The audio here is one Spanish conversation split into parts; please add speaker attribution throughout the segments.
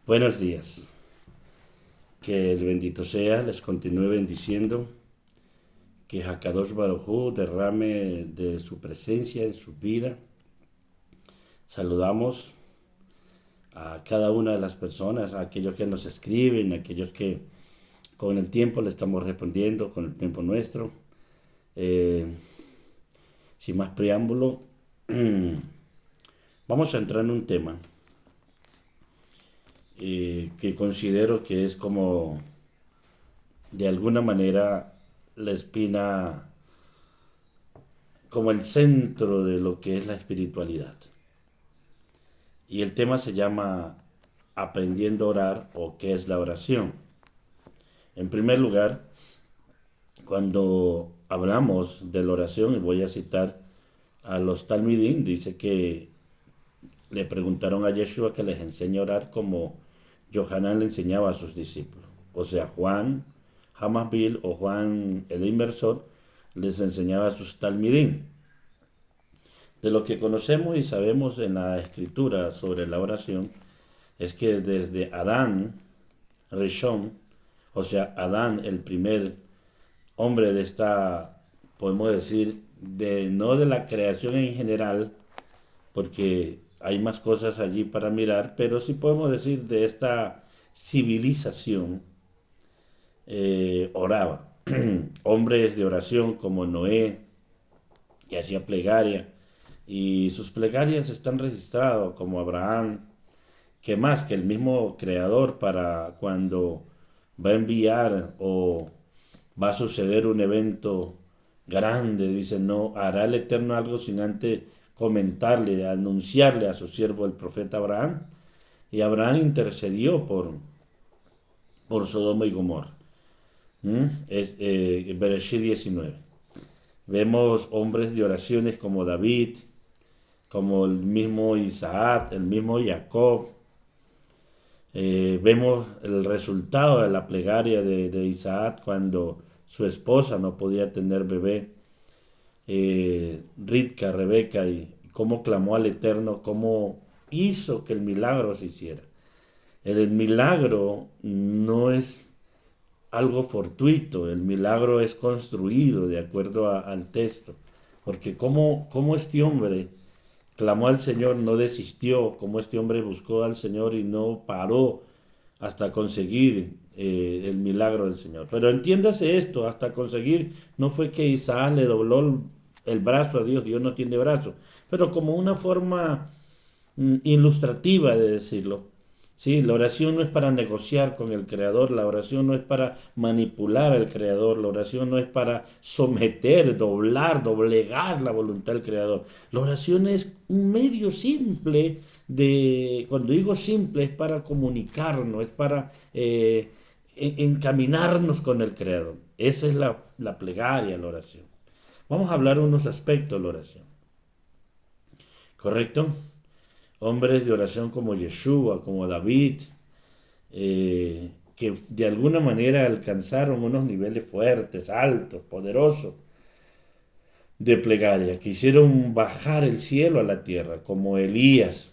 Speaker 1: Buenos días. Que el bendito sea, les continúe bendiciendo, que Hakadosh Baruj Hu derrame de su presencia en su vida. Saludamos a cada una de las personas, a aquellos que nos escriben, a aquellos que con el tiempo le estamos respondiendo, con el tiempo nuestro. Eh, Sin más preámbulo, vamos a entrar en un tema que considero que es como de alguna manera la espina, como el centro de lo que es la espiritualidad. Y el tema se llama aprendiendo a orar o qué es la oración. En primer lugar, cuando hablamos de la oración, y voy a citar a los Talmidim, dice que le preguntaron a Yeshua que les enseñe a orar como Yohanan le enseñaba a sus discípulos. O sea, Juan Hamabil o Juan el Inversor les enseñaba a sus Talmidim. De lo que conocemos y sabemos en la escritura sobre la oración es que desde Adán, Rishon, o sea, Adán, el primer hombre de esta, podemos decir, no de la creación en general, porque hay más cosas allí para mirar, pero sí podemos decir de esta civilización, oraba. Hombres de oración como Noé, que hacía plegaria, y sus plegarias están registradas como Abraham, que más que el mismo creador para cuando va a enviar o va a suceder un evento grande, dice, no hará el Eterno algo sin antes comentarle, anunciarle a su siervo el profeta Abraham, y Abraham intercedió por Sodoma y Gomorra. Es Bereshit 19. Vemos hombres de oraciones como David, como el mismo Isaac, el mismo Jacob. Vemos el resultado de la plegaria de Isaac cuando su esposa no podía tener bebé, Rivka, Rebeca, y cómo clamó al Eterno, cómo hizo que el milagro se hiciera. El milagro no es algo fortuito, el milagro es construido de acuerdo al texto, porque cómo este hombre clamó al Señor, no desistió, como este hombre buscó al Señor y no paró hasta conseguir el milagro del Señor. Pero entiéndase esto, hasta conseguir, no fue que Isaac le dobló el brazo a Dios, Dios no tiene brazo, pero como una forma ilustrativa de decirlo. Sí, la oración no es para negociar con el Creador, la oración no es para manipular al Creador, la oración no es para someter, doblegar la voluntad del Creador. La oración es un medio simple cuando digo simple, es para comunicarnos, es para encaminarnos con el Creador. Esa es la plegaria, la oración. Vamos a hablar de unos aspectos de la oración. ¿Correcto? Hombres de oración como Yeshua, como David, que de alguna manera alcanzaron unos niveles fuertes, altos, poderosos de plegaria, que hicieron bajar el cielo a la tierra, como Elías.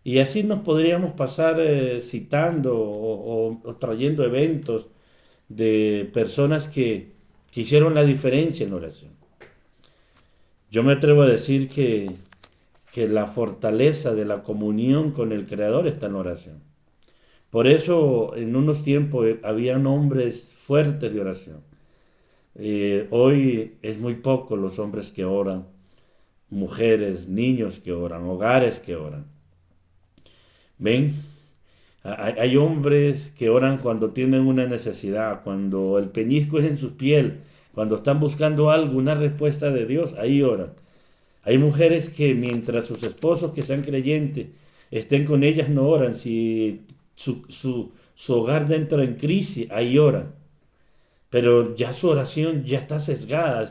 Speaker 1: Y así nos podríamos pasar citando o trayendo eventos de personas que hicieron la diferencia en oración. Yo me atrevo a decir que la fortaleza de la comunión con el Creador está en la oración. Por eso en unos tiempos habían hombres fuertes de oración. Hoy es muy poco los hombres que oran, mujeres, niños que oran, hogares que oran. ¿Ven? Hay hombres que oran cuando tienen una necesidad, cuando el peñisco es en su piel, cuando están buscando algo, una respuesta de Dios, ahí oran. Hay mujeres que mientras sus esposos que sean creyentes estén con ellas no oran. Si su hogar entra en crisis, ahí oran. Pero ya su oración ya está sesgada,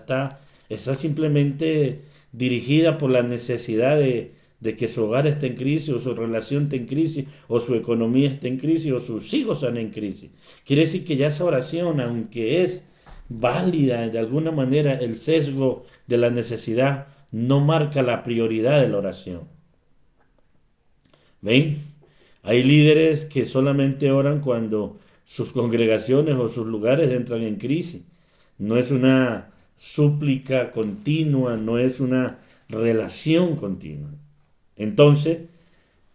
Speaker 1: está simplemente dirigida por la necesidad de que su hogar esté en crisis, o su relación esté en crisis, o su economía esté en crisis, o sus hijos están en crisis. Quiere decir que ya esa oración, aunque es válida de alguna manera, el sesgo de la necesidad no marca la prioridad de la oración. ¿Ven? Hay líderes que solamente oran cuando sus congregaciones o sus lugares entran en crisis. No es una súplica continua, no es una relación continua. Entonces,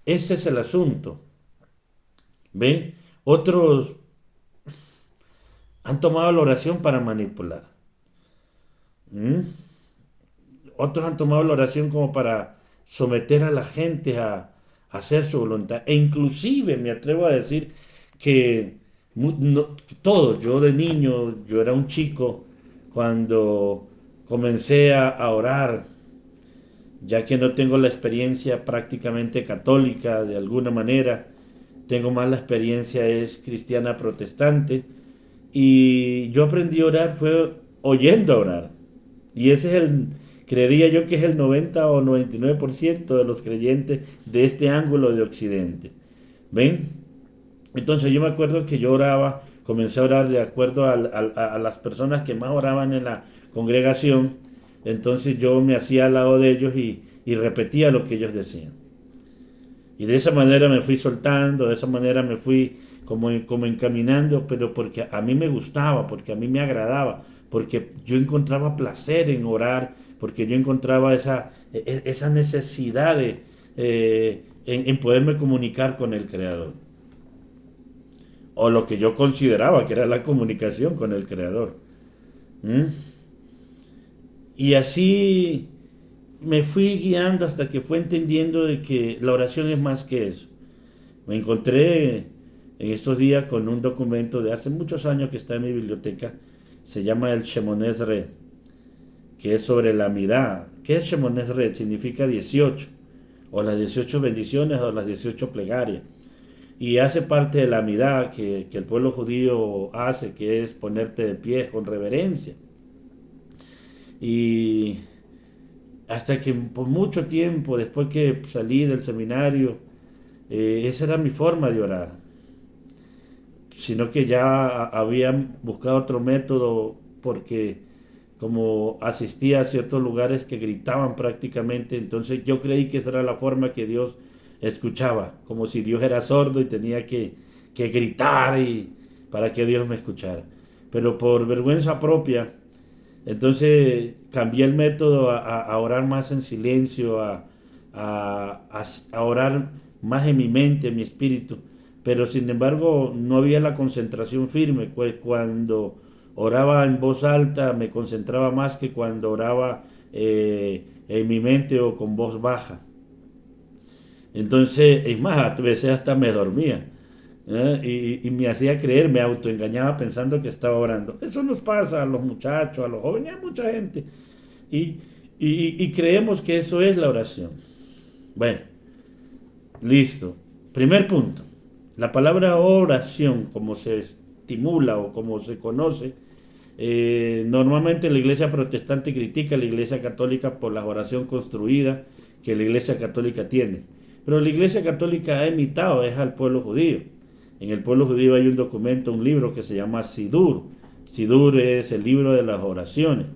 Speaker 1: ese es el asunto. ¿Ven? Otros han tomado la oración para manipular. ¿Mm? Otros han tomado la oración como para someter a la gente a hacer su voluntad. E inclusive me atrevo a decir que todos, yo de niño, yo era un chico cuando comencé a orar, ya que no tengo la experiencia prácticamente católica de alguna manera, tengo más la experiencia es cristiana protestante, y yo aprendí a orar fue oyendo a orar. Y ese es creería yo que es el 90 o 99% de los creyentes de este ángulo de Occidente. ¿Ven? Entonces yo me acuerdo que yo oraba, comencé a orar de acuerdo a las personas que más oraban en la congregación. Entonces yo me hacía al lado de ellos y repetía lo que ellos decían. Y de esa manera me fui soltando, de esa manera me fui como encaminando, pero porque a mí me gustaba, porque a mí me agradaba, porque yo encontraba placer en orar, porque yo encontraba esa necesidad en poderme comunicar con el Creador, o lo que yo consideraba que era la comunicación con el Creador. ¿Mm? Y así me fui guiando hasta que fue entendiendo de que la oración es más que eso. Me encontré en estos días con un documento de hace muchos años que está en mi biblioteca. Se llama el Shemoneh Esrei, que es sobre la Amidá. ¿Qué es Shemoneh Esrei? Significa 18, o las 18 bendiciones o las 18 plegarias. Y hace parte de la Amidá que el pueblo judío hace, que es ponerte de pie con reverencia. Y hasta que por mucho tiempo, después que salí del seminario, esa era mi forma de orar, sino que ya habían buscado otro método porque como asistía a ciertos lugares que gritaban prácticamente, entonces yo creí que esa era la forma que Dios escuchaba, como si Dios era sordo y tenía que gritar para que Dios me escuchara. Pero por vergüenza propia, entonces cambié el método a orar más en silencio, a orar más en mi mente, en mi espíritu. Pero sin embargo no había la concentración firme. Cuando oraba en voz alta me concentraba más que cuando oraba en mi mente o con voz baja. Entonces, es más, a veces hasta me dormía. Y me hacía creer, me autoengañaba pensando que estaba orando. Eso nos pasa a los muchachos, a los jóvenes, a mucha gente. Y, y creemos que eso es la oración. Bueno, listo. Primer punto. La palabra oración, como se estimula o como se conoce, normalmente la iglesia protestante critica a la iglesia católica por la oración construida que la iglesia católica tiene. Pero la iglesia católica ha imitado es al pueblo judío. En el pueblo judío hay un documento, un libro que se llama Sidur. Sidur es el libro de las oraciones.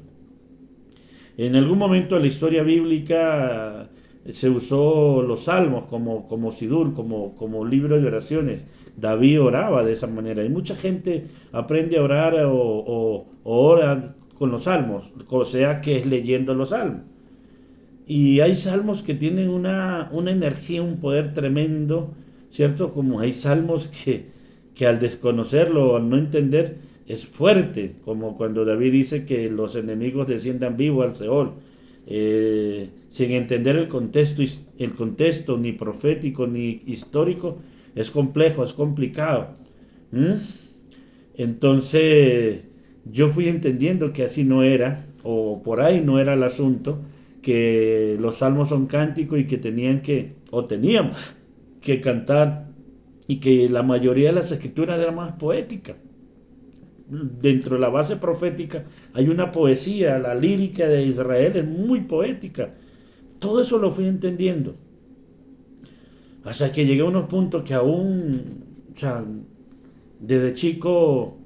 Speaker 1: En algún momento de la historia bíblica se usó los salmos como Sidur, como libro de oraciones. David oraba de esa manera. Y mucha gente aprende a orar o ora con los salmos, o sea que es leyendo los salmos. Y hay salmos que tienen una energía, un poder tremendo, ¿cierto? Como hay salmos que al desconocerlo o al no entender es fuerte, como cuando David dice que los enemigos desciendan vivos al Seol, sin entender el contexto ni profético ni histórico, es complejo, es complicado. ¿Mm? Entonces yo fui entendiendo que así no era, o por ahí no era el asunto, que los salmos son cánticos y que teníamos que cantar, y que la mayoría de las escrituras era más poética. Dentro de la base profética hay una poesía, la lírica de Israel es muy poética. Todo eso lo fui entendiendo. Hasta que llegué a unos puntos que aún, o sea, desde chico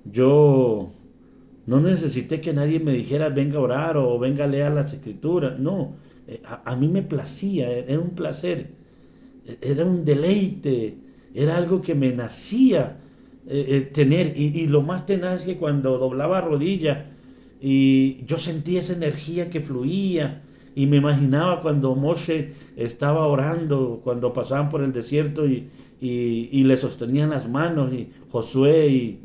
Speaker 1: yo no necesité que nadie me dijera venga a orar o venga a leer las escrituras. No, a mí me placía, era un placer. Era un deleite, era algo que me nacía tener. Y lo más tenaz es que cuando doblaba rodilla y yo sentía esa energía que fluía y me imaginaba cuando Moshe estaba orando, cuando pasaban por el desierto y le sostenían las manos y Josué y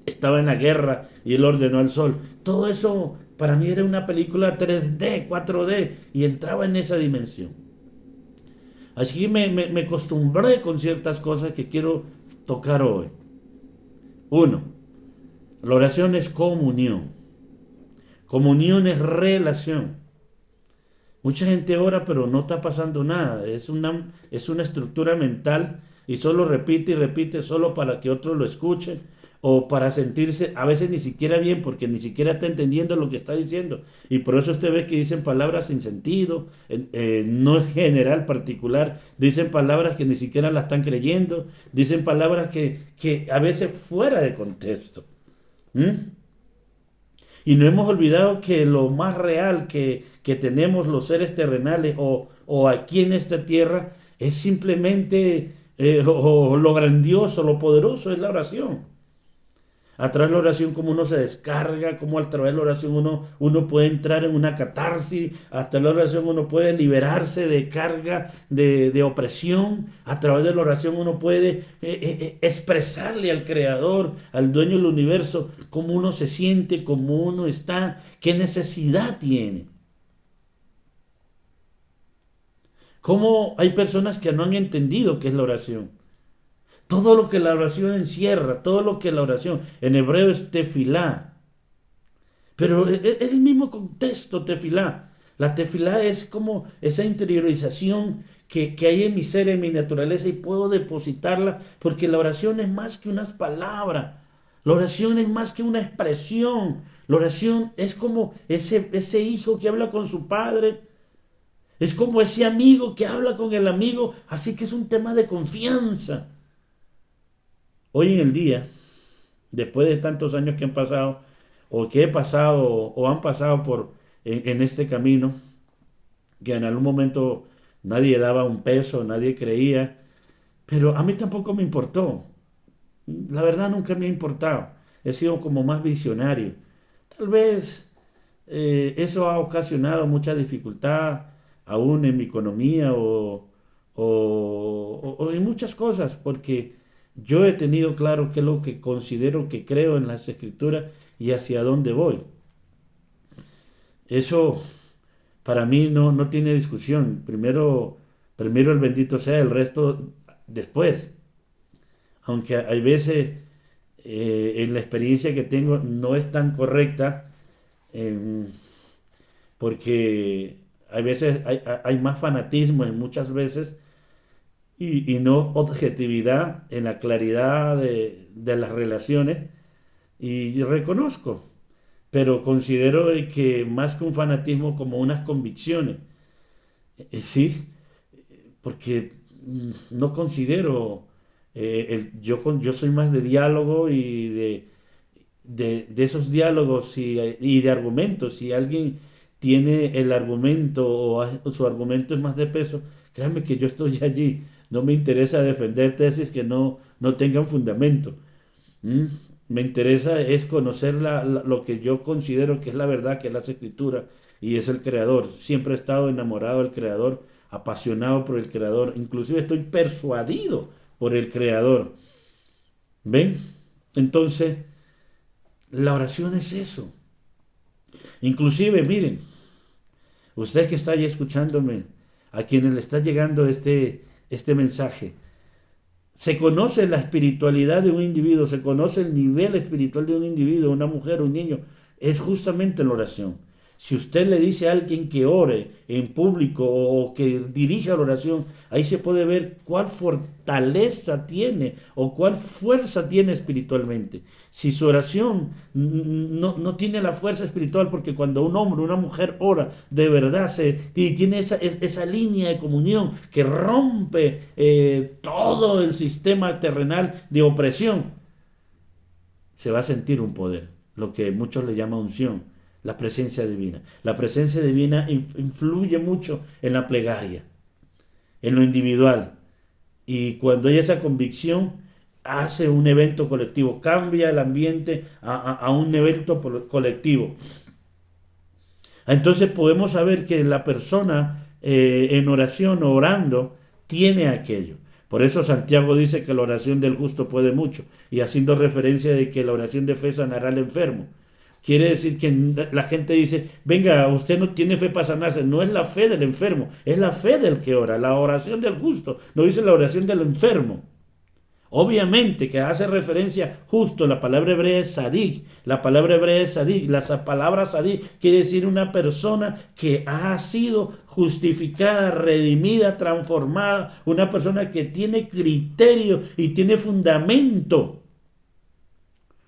Speaker 1: estaba en la guerra y él ordenó al sol. Todo eso para mí era una película 3D, 4D y entraba en esa dimensión. Así que me acostumbré con ciertas cosas que quiero tocar hoy. Uno, la oración es comunión. Comunión es relación. Mucha gente ora pero no está pasando nada. Es una estructura mental y solo repite y repite solo para que otros lo escuchen o para sentirse a veces ni siquiera bien porque ni siquiera está entendiendo lo que está diciendo. Y por eso usted ve que dicen palabras sin sentido, no es general, particular. Dicen palabras que ni siquiera la están creyendo. Dicen palabras que a veces fuera de contexto. ¿Mm? Y no hemos olvidado que lo más real que tenemos los seres terrenales o aquí en esta tierra es simplemente lo grandioso, lo poderoso es la oración. A través de la oración como uno se descarga, como a través de la oración uno puede entrar en una catarsis, hasta la oración uno puede liberarse de carga, de opresión, a través de la oración uno puede expresarle al Creador, al dueño del universo, cómo uno se siente, cómo uno está, qué necesidad tiene. Cómo hay personas que no han entendido qué es la oración. Todo lo que la oración encierra, todo lo que la oración, en hebreo es tefilá, pero es el mismo contexto tefilá. La tefilá es como esa interiorización que hay en mi ser, en mi naturaleza y puedo depositarla porque la oración es más que unas palabras. La oración es más que una expresión. La oración es como ese hijo que habla con su padre. Es como ese amigo que habla con el amigo. Así que es un tema de confianza. Hoy en el día, después de tantos años que han pasado, o que he pasado, o han pasado en este camino, que en algún momento nadie daba un peso, nadie creía, pero a mí tampoco me importó. La verdad nunca me ha importado. He sido como más visionario. Tal vez eso ha ocasionado mucha dificultad aún en mi economía o en muchas cosas, porque yo he tenido claro qué es lo que considero que creo en las escrituras y hacia dónde voy. Eso para mí no tiene discusión. Primero el bendito sea, el resto después. Aunque hay veces en la experiencia que tengo no es tan correcta, em, porque hay veces hay más fanatismo en muchas veces y no objetividad en la claridad de las relaciones. Y reconozco, pero considero que más que un fanatismo como unas convicciones. Sí, porque no considero, yo soy más de diálogo y de esos diálogos y de argumentos. Si alguien tiene el argumento o su argumento es más de peso, créanme que yo estoy allí. No me interesa defender tesis que no tengan fundamento. ¿Mm? Me interesa es conocer lo que yo considero que es la verdad, que es las escrituras y es el Creador. Siempre he estado enamorado del Creador, apasionado por el Creador, inclusive estoy persuadido por el Creador. ¿Ven? Entonces, la oración es eso. Inclusive, miren, usted que está ahí escuchándome, a quienes le está llegando este mensaje, se conoce la espiritualidad de un individuo, se conoce el nivel espiritual de un individuo, una mujer, un niño, es justamente en la oración. Si usted le dice a alguien que ore en público o que dirija la oración, ahí se puede ver cuál fortaleza tiene o cuál fuerza tiene espiritualmente. Si su oración no tiene la fuerza espiritual, porque cuando un hombre o una mujer ora de verdad y tiene esa línea de comunión que rompe todo el sistema terrenal de opresión, se va a sentir un poder, lo que muchos le llaman unción, la presencia divina. La presencia divina influye mucho en la plegaria. en lo individual. Y cuando hay esa convicción, hace un evento colectivo, cambia el ambiente a un evento colectivo. Entonces podemos saber que la persona en oración, orando, tiene aquello. Por eso Santiago dice que la oración del justo puede mucho, y haciendo referencia de que la oración de fe sanará al enfermo. Quiere decir que la gente dice, venga, usted no tiene fe para sanarse. No es la fe del enfermo, es la fe del que ora. La oración del justo, no dice la oración del enfermo. Obviamente que hace referencia justo, la palabra hebrea es sadik. La palabra hebrea es sadik. La palabra sadik quiere decir una persona que ha sido justificada, redimida, transformada. Una persona que tiene criterio y tiene fundamento.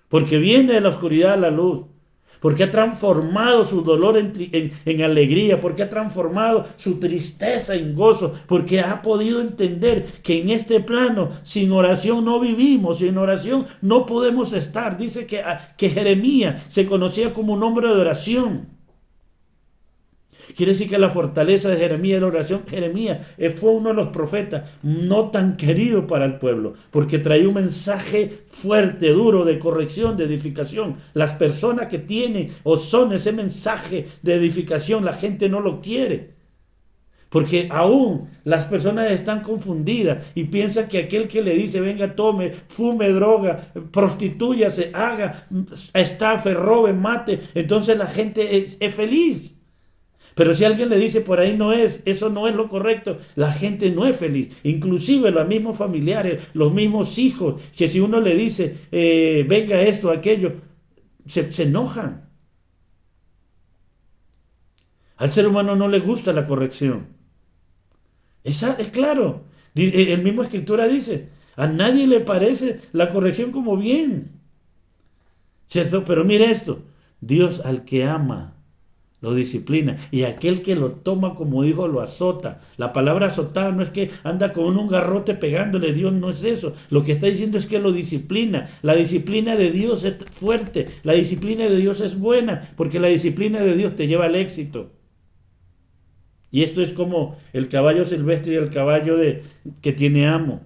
Speaker 1: Porque viene de la oscuridad a la luz. Porque ha transformado su dolor en alegría, porque ha transformado su tristeza en gozo, porque ha podido entender que en este plano sin oración no vivimos, sin oración no podemos estar. Dice que Jeremías se conocía como un hombre de oración. Quiere decir que la fortaleza de Jeremías es la oración. Jeremías fue uno de los profetas no tan queridos para el pueblo, porque traía un mensaje fuerte, duro, de corrección, de edificación. Las personas que tienen o son ese mensaje de edificación, la gente no lo quiere. Porque aún las personas están confundidas y piensan que aquel que le dice, venga, tome, fume droga, prostitúyase, haga, estafe, robe, mate, entonces la gente es feliz. Pero si alguien le dice por ahí no es, eso no es lo correcto, la gente no es feliz. Inclusive los mismos familiares, los mismos hijos, que si uno le dice, venga esto, aquello, se enojan. Al ser humano no le gusta la corrección. Es claro. El mismo Escritura dice, a nadie le parece la corrección como bien. ¿Cierto? Pero mire esto, Dios al que ama lo disciplina, y aquel que lo toma como hijo lo azota. La palabra azotar no es que anda con un garrote pegándole, Dios no es eso. Lo que está diciendo es que lo disciplina. La disciplina de Dios es fuerte, la disciplina de Dios es buena, porque la disciplina de Dios te lleva al éxito. Y esto es como el caballo silvestre y el caballo que tiene amo.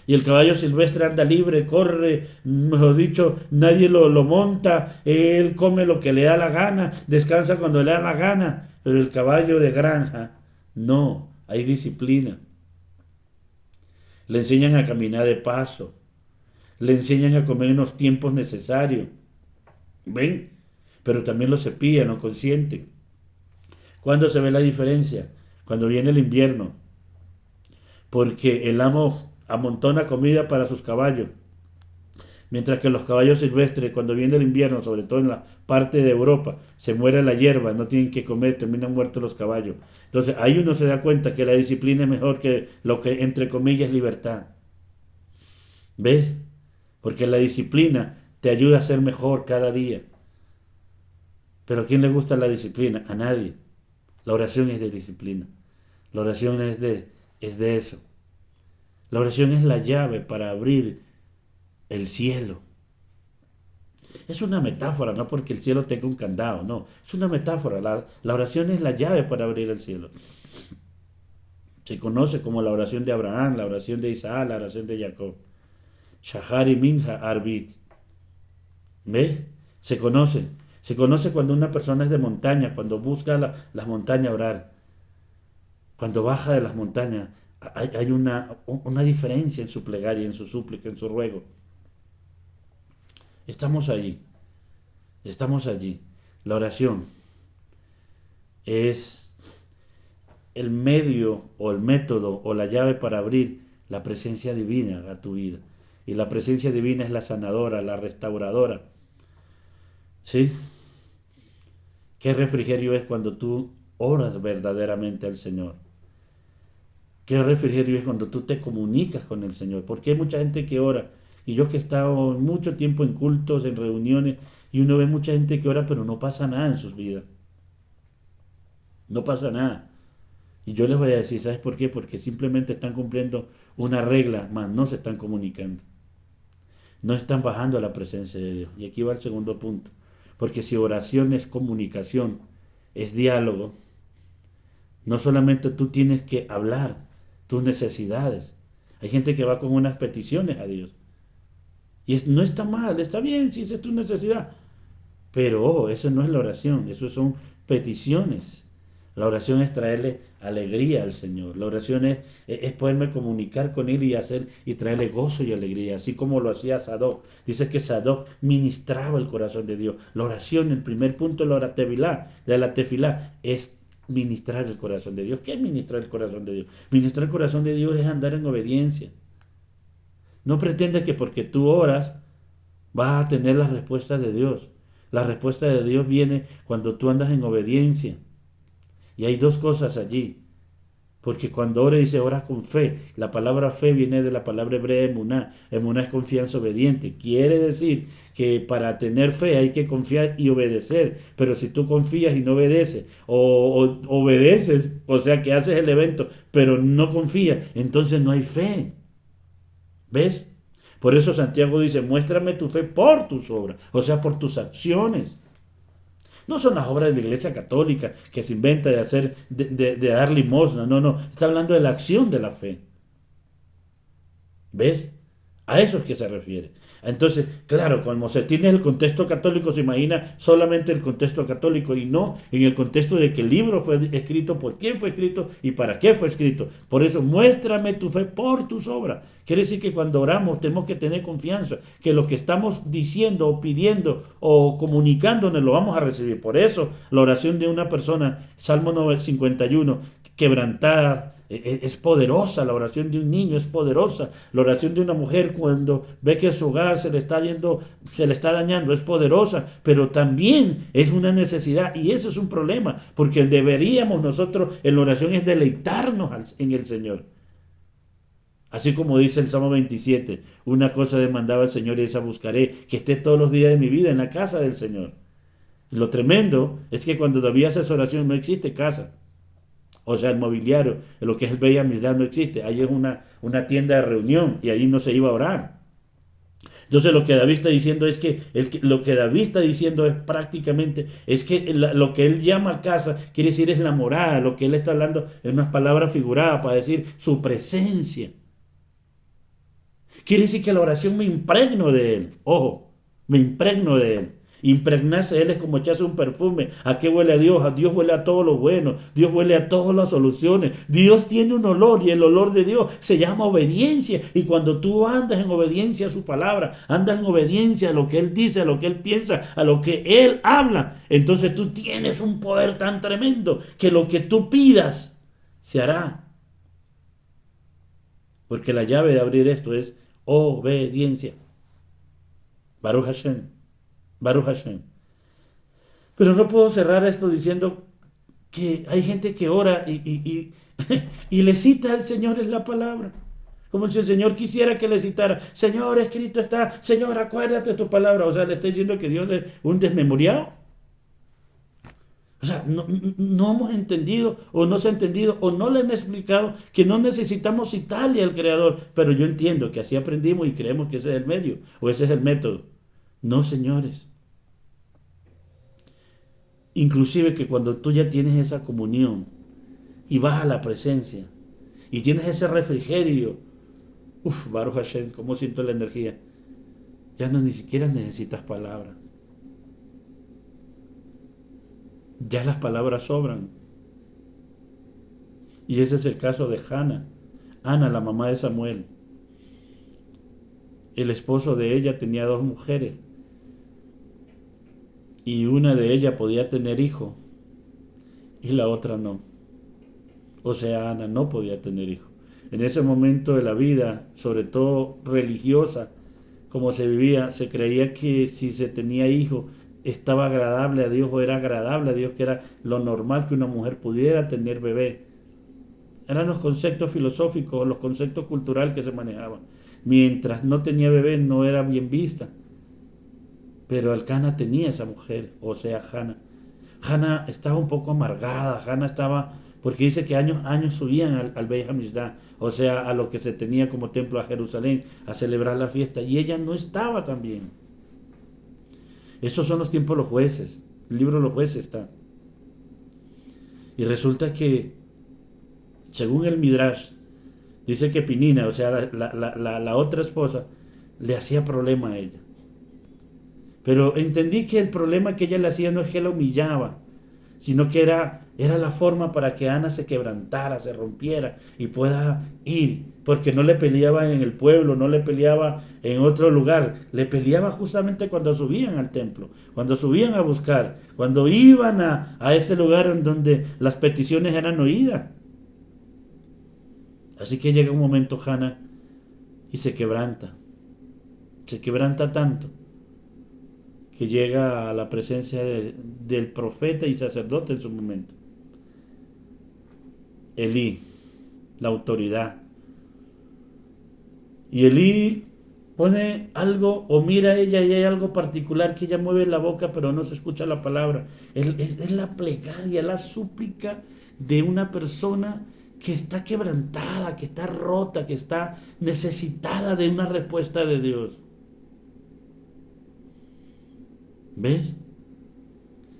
Speaker 1: Y el caballo silvestre anda libre, corre, mejor dicho, nadie lo monta, él come lo que le da la gana, descansa cuando le da la gana. Pero el caballo de granja, no, hay disciplina. Le enseñan a caminar de paso, le enseñan a comer en los tiempos necesarios. ¿Ven? Pero también lo cepillan, lo consienten. ¿Cuándo se ve la diferencia? Cuando viene el invierno. Porque el amo amontona comida para sus caballos, mientras que los caballos silvestres, cuando viene el invierno, sobre todo en la parte de Europa, se muere la hierba, no tienen que comer, terminan muertos los caballos. Entonces ahí uno se da cuenta que la disciplina es mejor que lo que entre comillas es libertad. ¿Ves? Porque la disciplina te ayuda a ser mejor cada día. Pero ¿a quién le gusta la disciplina? A nadie. La oración es de disciplina. La oración es de eso. La oración es la llave para abrir el cielo. Es una metáfora, no porque el cielo tenga un candado, no. Es una metáfora. La oración es la llave para abrir el cielo. Se conoce como la oración de Abraham, la oración de Isaac, la oración de Jacob. Shahar y Minja Arbit. ¿Ves? Se conoce. Se conoce cuando una persona es de montaña, cuando busca las montañas orar. Cuando baja de las montañas. Hay una diferencia en su plegaria, en su súplica, en su ruego. Estamos allí. Estamos allí. La oración es el medio o el método o la llave para abrir la presencia divina a tu vida. Y la presencia divina es la sanadora, la restauradora. ¿Sí? ¿Qué refrigerio es cuando tú oras verdaderamente al Señor? ¿Qué refrigerio es cuando tú te comunicas con el Señor? Porque hay mucha gente que ora, y yo que he estado mucho tiempo en cultos, en reuniones, y uno ve mucha gente que ora, pero no pasa nada en sus vidas. No pasa nada. Y yo les voy a decir, ¿sabes por qué? Porque simplemente están cumpliendo una regla, más no se están comunicando. No están bajando a la presencia de Dios. Y aquí va el segundo punto. Porque si oración es comunicación, es diálogo, No solamente tú tienes que hablar tus necesidades. Hay gente que va con unas peticiones a Dios. Y no está mal, está bien si esa es tu necesidad. Pero ojo, eso no es la oración, eso son peticiones. La oración es traerle alegría al Señor. La oración es poderme comunicar con Él y hacer y traerle gozo y alegría, así como lo hacía Sadoc. Dice que Sadoc ministraba el corazón de Dios. La oración, el primer punto de la tefilá, es ministrar el corazón de Dios. ¿Qué es ministrar el corazón de Dios? Ministrar el corazón de Dios es andar en obediencia. No pretendas que porque tú oras vas a tener las respuestas de Dios. La respuesta de Dios viene cuando tú andas en obediencia. Y hay dos cosas allí. Porque cuando ora dice ora con fe. La palabra fe viene de la palabra hebrea emuná. Emuná es confianza obediente. Quiere decir que para tener fe hay que confiar y obedecer. Pero si tú confías y no obedeces, o obedeces, o sea que haces el evento, pero no confías, entonces no hay fe. ¿Ves? Por eso Santiago dice, muéstrame tu fe por tus obras, o sea, por tus acciones. No son las obras de la Iglesia Católica que se inventa de hacer, de dar limosna, no. Está hablando de la acción de la fe. ¿Ves? A eso es que se refiere. Entonces, claro, cuando se tiene el contexto católico, se imagina solamente el contexto católico y no en el contexto de que el libro fue escrito, por quién fue escrito y para qué fue escrito. Por eso, muéstrame tu fe por tus obras. Quiere decir que cuando oramos tenemos que tener confianza, que lo que estamos diciendo o pidiendo o comunicándonos lo vamos a recibir. Por eso, la oración de una persona, Salmo 51, quebrantada, es poderosa. La oración de un niño es poderosa. La oración de una mujer cuando ve que su hogar se le está yendo, se le está dañando, es poderosa, pero también es una necesidad y eso es un problema, porque deberíamos nosotros en la oración es deleitarnos en el Señor. Así como dice el Salmo 27, una cosa demandaba el Señor y esa buscaré, que esté todos los días de mi vida en la casa del Señor. Lo tremendo es que cuando David hace esa oración no existe casa. O sea, el mobiliario, lo que es el Beit Hamikdash no existe. Ahí es una tienda de reunión y ahí no se iba a orar. Entonces lo que David está diciendo es que, lo que David está diciendo es prácticamente, es que lo que él llama casa, quiere decir es la morada, lo que él está hablando en unas palabras figuradas para decir su presencia. Quiere decir que la oración me impregno de él. Ojo, me impregno de él. Impregnarse de él es como echarse un perfume. ¿A qué huele a Dios? A Dios huele a todo lo bueno. Dios huele a todas las soluciones. Dios tiene un olor y el olor de Dios se llama obediencia. Y cuando tú andas en obediencia a su palabra, andas en obediencia a lo que Él dice, a lo que Él piensa, a lo que Él habla, entonces tú tienes un poder tan tremendo que lo que tú pidas se hará. Porque la llave de abrir esto es obediencia. Baruch Hashem. Baruch Hashem. Pero no puedo cerrar esto diciendo que hay gente que ora y le cita al Señor en la palabra. Como si el Señor quisiera que le citara, Señor, escrito está, Señor, acuérdate de tu palabra. O sea, le está diciendo que Dios es un desmemoriado. O sea, no hemos entendido o no se ha entendido o no le han explicado que no necesitamos citarle al Creador. Pero yo entiendo que así aprendimos y creemos que ese es el medio o ese es el método. No, señores. Inclusive que cuando tú ya tienes esa comunión y vas a la presencia y tienes ese refrigerio, Baruch Hashem, cómo siento la energía. Ya no ni siquiera necesitas palabras. Ya las palabras sobran. Y ese es el caso de Hannah. Ana, la mamá de Samuel. El esposo de ella tenía 2 mujeres. Y una de ellas podía tener hijo. Y la otra no. O sea, Ana no podía tener hijo. En ese momento de la vida, sobre todo religiosa, como se vivía, se creía que si se tenía hijo estaba agradable a Dios o era agradable a Dios, que era lo normal que una mujer pudiera tener bebé. Eran los conceptos filosóficos, los conceptos culturales que se manejaban. Mientras no tenía bebé no era bien vista. Pero Elcana tenía esa mujer, o sea, Hannah. Hannah estaba un poco amargada, Hannah estaba, porque dice que años subían al Beit Hamikdash, o sea, a lo que se tenía como templo a Jerusalén, a celebrar la fiesta, y ella no estaba tan bien. Esos son los tiempos de los jueces, el libro de los jueces está. Y resulta que según el Midrash, dice que Pinina, o sea, la otra esposa, le hacía problema a ella. Pero entendí que el problema que ella le hacía no es que la humillaba, sino que era la forma para que Ana se quebrantara, se rompiera y pueda ir, porque no le peleaba en el pueblo, no le peleaba en otro lugar, le peleaba justamente cuando subían al templo, cuando subían a buscar, cuando iban a ese lugar en donde las peticiones eran oídas. Así que llega un momento, Hannah, y se quebranta tanto, que llega a la presencia del profeta y sacerdote en su momento. Elí, la autoridad. Y Elí pone algo o mira a ella y hay algo particular que ella mueve la boca pero no se escucha la palabra. Es la plegaria, la súplica de una persona que está quebrantada, que está rota, que está necesitada de una respuesta de Dios. ¿Ves?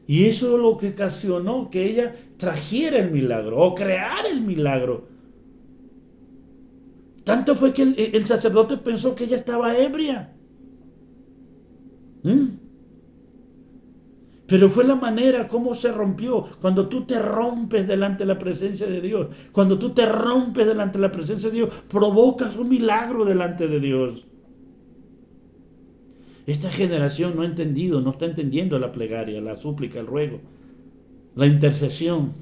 Speaker 1: Y eso es lo que ocasionó que ella trajera el milagro o creara el milagro. Tanto fue que el sacerdote pensó que ella estaba ebria. ¿Mm? Pero fue la manera como se rompió. Cuando tú te rompes delante de la presencia de Dios, cuando tú te rompes delante de la presencia de Dios, provocas un milagro delante de Dios. Esta generación no ha entendido, no está entendiendo la plegaria, la súplica, el ruego, la intercesión.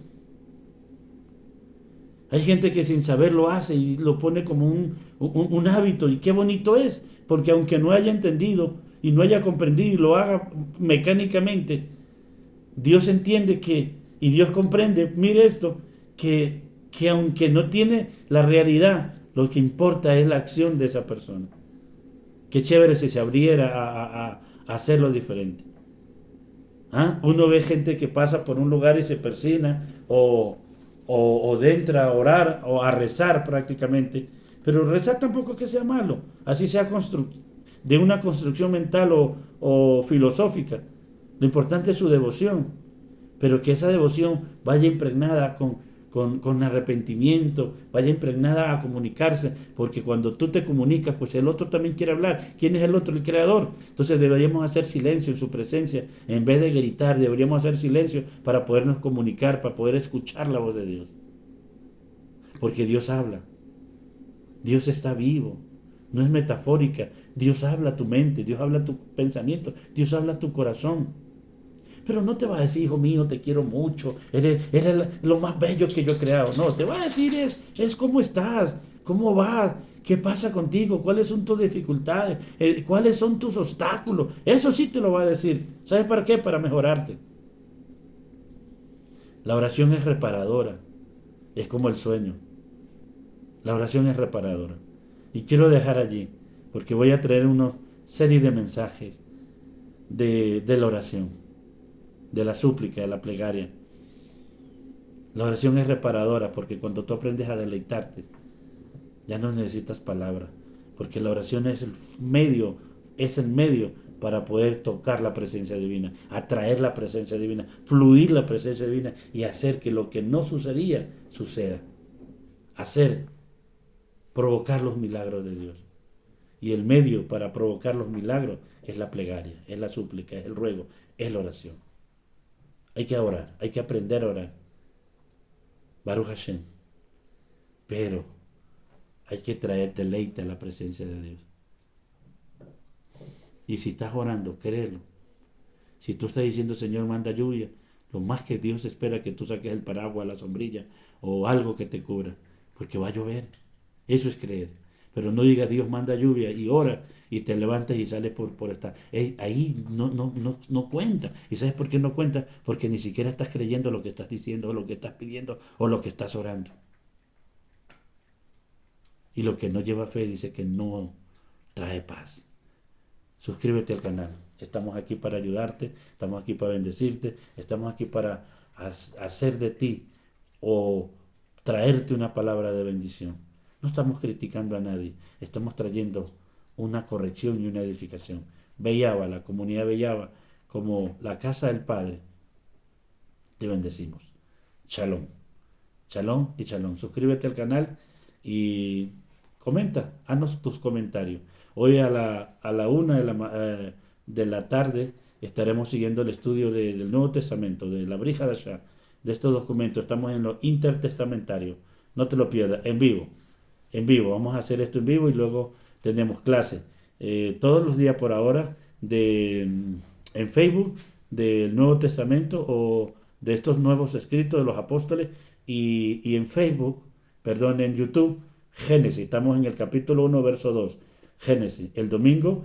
Speaker 1: Hay gente que sin saber lo hace y lo pone como un hábito. Y qué bonito es, porque aunque no haya entendido y no haya comprendido y lo haga mecánicamente, Dios entiende y Dios comprende, mire esto, que aunque no tiene la realidad, lo que importa es la acción de esa persona. Qué chévere si se abriera a hacerlo diferente. ¿Ah? Uno ve gente que pasa por un lugar y se persina o entra a orar o a rezar prácticamente. Pero rezar tampoco es que sea malo, así sea de una construcción mental o filosófica. Lo importante es su devoción, pero que esa devoción vaya impregnada con arrepentimiento, vaya impregnada a comunicarse, porque cuando tú te comunicas, pues el otro también quiere hablar. ¿Quién es el otro? El creador. Entonces deberíamos hacer silencio en su presencia, en vez de gritar, deberíamos hacer silencio para podernos comunicar, para poder escuchar la voz de Dios. Porque Dios habla, Dios está vivo, no es metafórica. Dios habla a tu mente, Dios habla a tu pensamiento, Dios habla a tu corazón. Pero no te va a decir, hijo mío, te quiero mucho, eres lo más bello que yo he creado. No, te va a decir es cómo estás, cómo vas, qué pasa contigo, cuáles son tus dificultades, cuáles son tus obstáculos. Eso sí te lo va a decir. ¿Sabes para qué? Para mejorarte. La oración es reparadora, es como el sueño. La oración es reparadora. Y quiero dejar allí, porque voy a traer una serie de mensajes de la oración, de la súplica, de la plegaria. La oración es reparadora porque cuando tú aprendes a deleitarte, ya no necesitas palabras, porque la oración es el medio para poder tocar la presencia divina, atraer la presencia divina, fluir la presencia divina y hacer que lo que no sucedía suceda. Provocar los milagros de Dios. Y el medio para provocar los milagros es la plegaria, es la súplica, es el ruego, es la oración. Hay que orar, hay que aprender a orar. Baruch Hashem. Pero hay que traer deleite a la presencia de Dios. Y si estás orando, créelo. Si tú estás diciendo, Señor, manda lluvia, lo más que Dios espera que tú saques el paraguas, la sombrilla o algo que te cubra, porque va a llover. Eso es creer. Pero no digas, Dios manda lluvia y ora y te levantas y sales por estar. Ahí no cuenta. ¿Y sabes por qué no cuenta? Porque ni siquiera estás creyendo lo que estás diciendo o lo que estás pidiendo o lo que estás orando. Y lo que no lleva fe dice que no trae paz. Suscríbete al canal. Estamos aquí para ayudarte, estamos aquí para bendecirte, estamos aquí para hacer de ti o traerte una palabra de bendición. No estamos criticando a nadie, estamos trayendo una corrección y una edificación. Bellava, la comunidad Bellava, como la casa del Padre, te bendecimos. Shalom. Shalom y shalom. Suscríbete al canal y comenta, haznos tus comentarios. Hoy a la 1 de la tarde estaremos siguiendo el estudio del Nuevo Testamento, de la Brija de Ashá, de estos documentos. Estamos en lo intertestamentario. No te lo pierdas, en vivo. En vivo, vamos a hacer esto en vivo y luego tenemos clases todos los días por ahora en Facebook del Nuevo Testamento o de estos nuevos escritos de los apóstoles y en Facebook, perdón, en YouTube, Génesis. Estamos en el capítulo 1, verso 2, Génesis. El domingo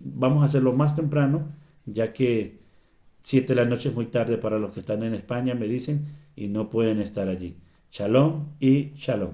Speaker 1: vamos a hacerlo más temprano, ya que 7 de la noche es muy tarde para los que están en España, me dicen, y no pueden estar allí. Shalom y shalom.